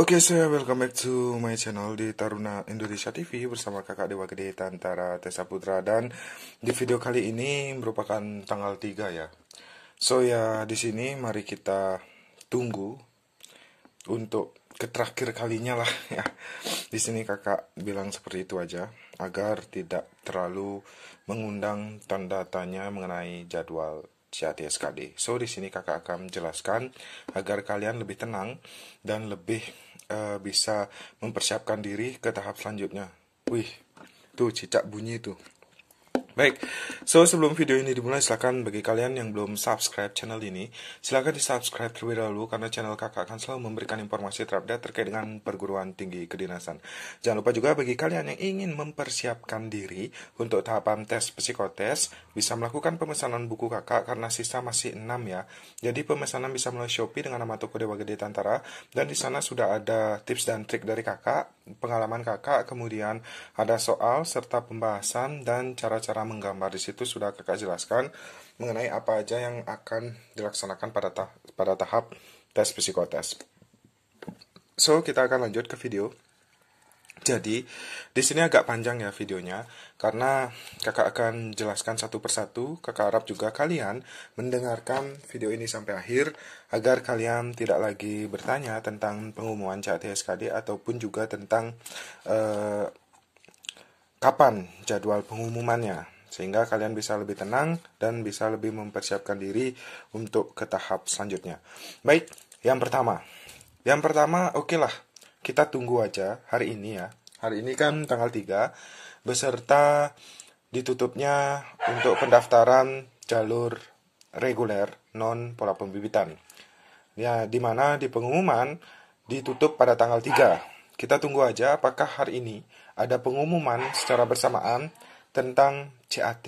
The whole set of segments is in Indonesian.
Oke, saya welcome back to my channel di Taruna Indonesia TV bersama kakak Dewa Gede Tantara Tessa Putra. Dan di video kali ini merupakan tanggal 3 ya. So ya, di sini mari kita tunggu untuk ke terakhir kalinya lah ya. Di sini kakak bilang seperti itu aja agar tidak terlalu mengundang tanda tanya mengenai jadwal CAT-SKD. So di sini kakak akan menjelaskan agar kalian lebih tenang dan lebih bisa mempersiapkan diri ke tahap selanjutnya. Wih, tuh cicak bunyi tuh. Baik, so sebelum video ini dimulai, silakan bagi kalian yang belum subscribe channel ini, silakan di subscribe terlebih dahulu karena channel kakak akan selalu memberikan informasi terupdate terkait dengan perguruan tinggi kedinasan. Jangan lupa juga bagi kalian yang ingin mempersiapkan diri untuk tahapan tes psikotes, bisa melakukan pemesanan buku kakak karena sisa masih 6 ya. Jadi pemesanan bisa melalui Shopee dengan nama toko Dewa Gede Tantara, dan di sana sudah ada tips dan trik dari kakak, pengalaman kakak, kemudian ada soal serta pembahasan dan cara-cara menggambar. Di situ sudah kakak jelaskan mengenai apa aja yang akan dilaksanakan pada tahap tes psikotes. So, kita akan lanjut ke video. Jadi, di sini agak panjang ya videonya, karena kakak akan jelaskan satu persatu. Kakak harap juga kalian mendengarkan video ini sampai akhir, agar kalian tidak lagi bertanya tentang pengumuman CAT-SKD ataupun juga tentang kapan jadwal pengumumannya, sehingga kalian bisa lebih tenang dan bisa lebih mempersiapkan diri untuk ke tahap selanjutnya. Baik, yang pertama oke lah, kita tunggu aja hari ini ya. Hari ini kan tanggal 3, beserta ditutupnya untuk pendaftaran jalur reguler non pola pembibitan. Ya, di mana di pengumuman ditutup pada tanggal 3. Kita tunggu aja apakah hari ini ada pengumuman secara bersamaan tentang CAT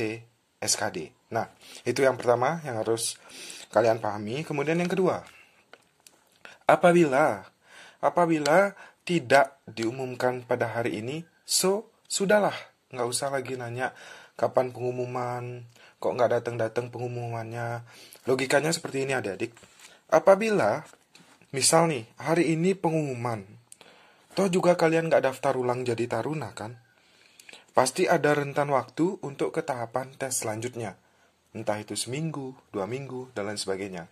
SKD. Nah, itu yang pertama yang harus kalian pahami. Kemudian yang kedua, apabila tidak diumumkan pada hari ini, so sudahlah, nggak usah lagi nanya kapan pengumuman, kok nggak datang-datang pengumumannya. Logikanya seperti ini adik-adik. Apabila misal nih hari ini pengumuman, toh juga kalian nggak daftar ulang jadi taruna kan? Pasti ada rentan waktu untuk ke tahapan tes selanjutnya. Entah itu seminggu, 2 minggu, dan lain sebagainya.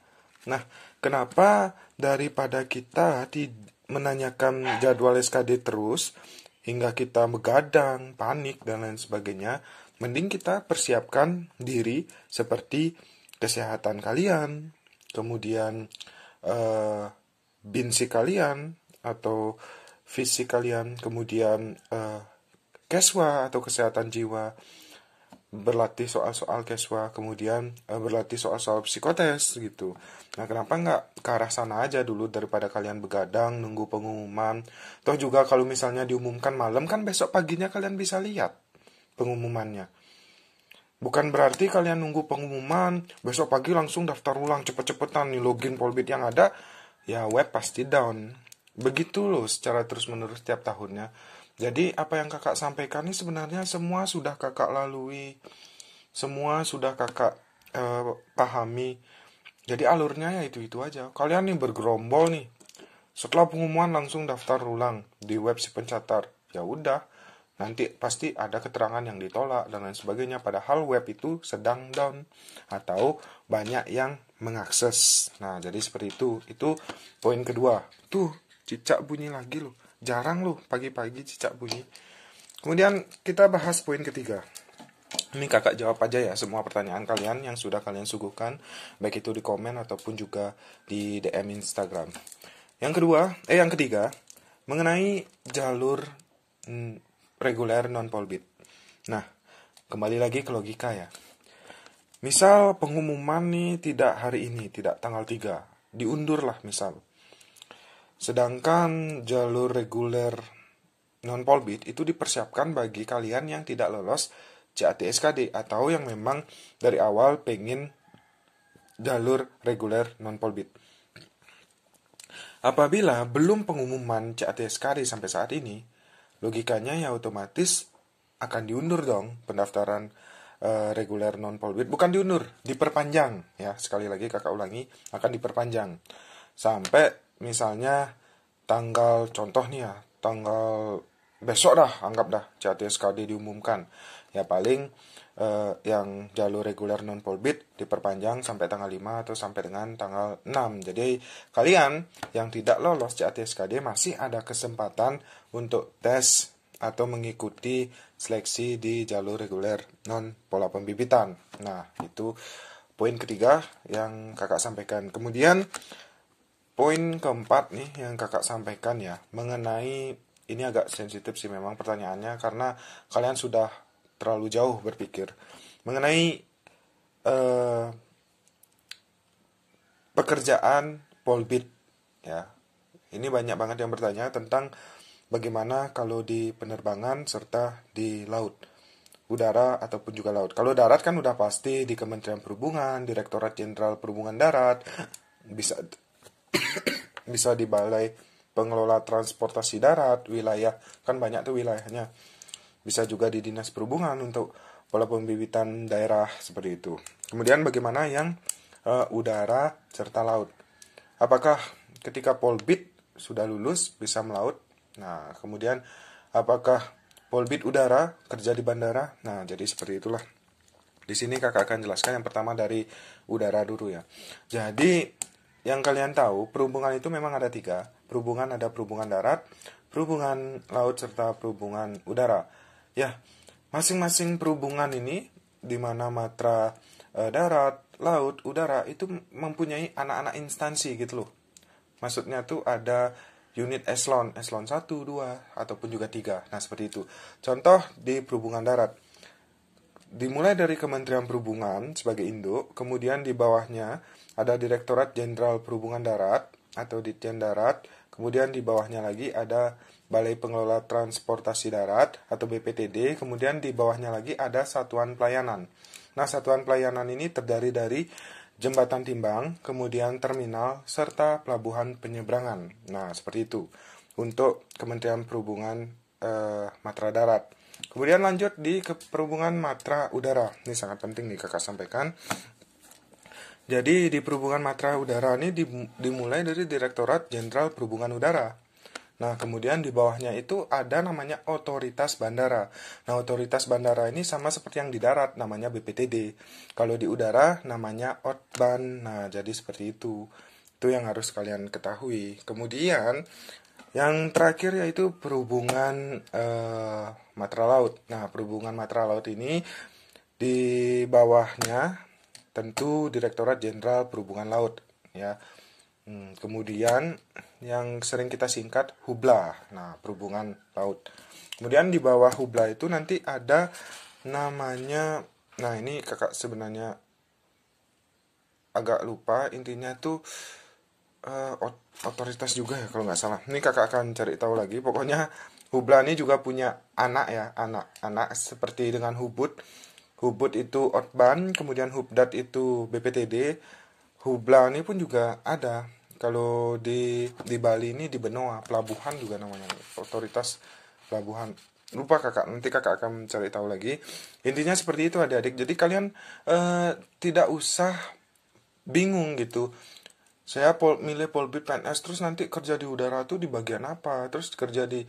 Nah, kenapa daripada kita menanyakan jadwal SKD terus, hingga kita begadang, panik, dan lain sebagainya, mending kita persiapkan diri seperti kesehatan kalian, kemudian binsi kalian, atau fisik kalian, kemudian keswa atau kesehatan jiwa, berlatih soal-soal keswa, kemudian berlatih soal-soal psikotes gitu. Nah, kenapa nggak ke arah sana aja dulu daripada kalian begadang nunggu pengumuman. Toh juga kalau misalnya diumumkan malam, kan besok paginya kalian bisa lihat pengumumannya. Bukan berarti kalian nunggu pengumuman besok pagi langsung daftar ulang cepet-cepetan nih, login Polbit yang ada ya web pasti down. Begitu loh secara terus-menerus setiap tahunnya. Jadi apa yang kakak sampaikan ini sebenarnya semua sudah kakak lalui, semua sudah kakak pahami. Jadi alurnya ya itu aja. Kalian nih bergerombol nih, setelah pengumuman langsung daftar ulang di web si pencatat. Ya udah, nanti pasti ada keterangan yang ditolak dan lain sebagainya. Padahal web itu sedang down atau banyak yang mengakses. Nah, jadi seperti itu. Itu poin kedua. Tuh, cicak bunyi lagi loh. Jarang loh pagi-pagi cicak bunyi. Kemudian kita bahas poin ketiga. Ini kakak jawab aja ya semua pertanyaan kalian yang sudah kalian suguhkan, baik itu di komen ataupun juga di DM Instagram. Yang ketiga, mengenai jalur reguler non polbit. Nah, kembali lagi ke logika ya. Misal pengumuman nih tidak hari ini, tidak tanggal 3, diundur lah misal. Sedangkan jalur reguler non-polbit itu dipersiapkan bagi kalian yang tidak lolos CAT-SKD atau yang memang dari awal pengen jalur reguler non-polbit. Apabila belum pengumuman CAT-SKD sampai saat ini, logikanya ya otomatis akan diundur dong pendaftaran reguler non-polbit. Bukan diundur, diperpanjang ya. Sekali lagi kakak ulangi, akan diperpanjang sampai misalnya tanggal, contoh nih ya, tanggal besok dah, anggap dah CATSKD diumumkan. Ya paling yang jalur reguler non polbit diperpanjang sampai tanggal 5 atau sampai dengan tanggal 6. Jadi kalian yang tidak lolos CATSKD masih ada kesempatan untuk tes atau mengikuti seleksi di jalur reguler non pola pembibitan. Nah, itu poin ketiga yang kakak sampaikan. Kemudian poin keempat nih yang kakak sampaikan ya, mengenai, ini agak sensitif sih memang pertanyaannya karena kalian sudah terlalu jauh berpikir mengenai pekerjaan polbit ya. Ini banyak banget yang bertanya tentang bagaimana kalau di penerbangan serta di laut, udara ataupun juga laut. Kalau darat kan udah pasti di Kementerian Perhubungan, Direktorat Jenderal Perhubungan Darat, bisa bisa di Balai Pengelola Transportasi Darat, wilayah kan banyak tuh wilayahnya. Bisa juga di Dinas Perhubungan untuk pola pembibitan daerah seperti itu. Kemudian bagaimana yang udara serta laut? Apakah ketika polbit sudah lulus bisa melaut? Nah, kemudian apakah polbit udara kerja di bandara? Nah, jadi seperti itulah. Di sini kakak akan jelaskan yang pertama dari udara dulu ya. Jadi yang kalian tahu, perhubungan itu memang ada 3. Perhubungan ada perhubungan darat, perhubungan laut, serta perhubungan udara. Ya, masing-masing perhubungan ini, di mana matra darat, laut, udara, itu mempunyai anak-anak instansi gitu loh. Maksudnya tuh ada unit eselon 1, 2, ataupun juga 3. Nah, seperti itu. Contoh di perhubungan darat. Dimulai dari Kementerian Perhubungan sebagai induk, kemudian di bawahnya ada Direktorat Jenderal Perhubungan Darat atau Ditjen Darat, kemudian di bawahnya lagi ada Balai Pengelola Transportasi Darat atau BPTD, kemudian di bawahnya lagi ada Satuan Pelayanan. Nah, Satuan Pelayanan ini terdiri dari jembatan timbang, kemudian terminal, serta pelabuhan penyeberangan. Nah, seperti itu untuk Kementerian Perhubungan Matra Darat. Kemudian lanjut di perhubungan matra udara. Ini sangat penting nih kakak sampaikan. Jadi di perhubungan matra udara ini dimulai dari Direktorat Jenderal Perhubungan Udara. Nah, kemudian di bawahnya itu ada namanya otoritas bandara. Nah, otoritas bandara ini sama seperti yang di darat, namanya BPTD. Kalau di udara, namanya OTBAN. Nah, jadi seperti itu. Itu yang harus kalian ketahui. Kemudian, yang terakhir yaitu perhubungan matra laut. Nah, perhubungan matra laut ini di bawahnya tentu Direktorat Jenderal Perhubungan Laut. Ya. Kemudian yang sering kita singkat Hubla, nah perhubungan laut. Kemudian di bawah Hubla itu nanti ada namanya, nah ini kakak sebenarnya agak lupa, intinya tuh otoritas juga ya kalau nggak salah. Ini kakak akan cari tahu lagi. Pokoknya Hubla ini juga punya anak ya, anak seperti dengan Hubud. Hubud itu Otban, kemudian Hubdat itu BPTD. Hubla ini pun juga ada. Kalau di Bali ini di Benoa, pelabuhan juga namanya, otoritas pelabuhan. Lupa kakak, nanti kakak akan cari tahu lagi. Intinya seperti itu adik-adik. Jadi kalian tidak usah bingung gitu. Saya milih polbit PNS terus nanti kerja di udara tuh di bagian apa, terus kerja di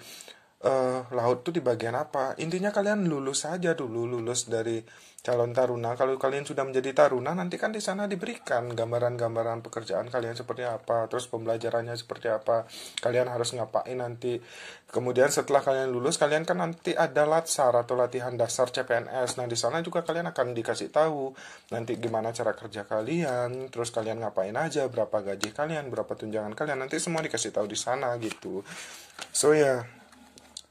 laut tuh di bagian apa. Intinya kalian lulus saja dulu, lulus dari calon taruna. Kalau kalian sudah menjadi taruna, nanti kan di sana diberikan gambaran-gambaran pekerjaan kalian seperti apa, terus pembelajarannya seperti apa, kalian harus ngapain nanti. Kemudian setelah kalian lulus, kalian kan nanti ada latsar atau latihan dasar CPNS. Nah, di sana juga kalian akan dikasih tahu nanti gimana cara kerja kalian, terus kalian ngapain aja, berapa gaji kalian, berapa tunjangan kalian, nanti semua dikasih tahu di sana gitu. So ya,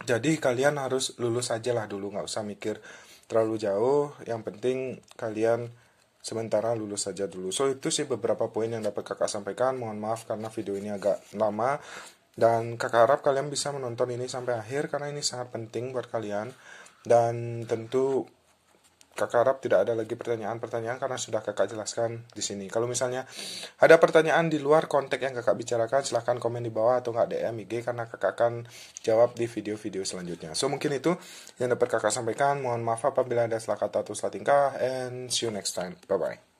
jadi kalian harus lulus aja lah dulu, nggak usah mikir terlalu jauh. Yang penting kalian sementara lulus saja dulu. So itu sih beberapa poin yang dapat kakak sampaikan. Mohon maaf karena video ini agak lama. Dan kakak harap kalian bisa menonton ini sampai akhir karena ini sangat penting buat kalian. Dan tentu kakak harap tidak ada lagi pertanyaan-pertanyaan karena sudah kakak jelaskan di sini. Kalau misalnya ada pertanyaan di luar konteks yang kakak bicarakan, silahkan komen di bawah atau nggak DM IG karena kakak akan jawab di video-video selanjutnya. So mungkin itu yang dapat kakak sampaikan. Mohon maaf apabila ada salah kata atau salah tingkah, and see you next time. Bye bye.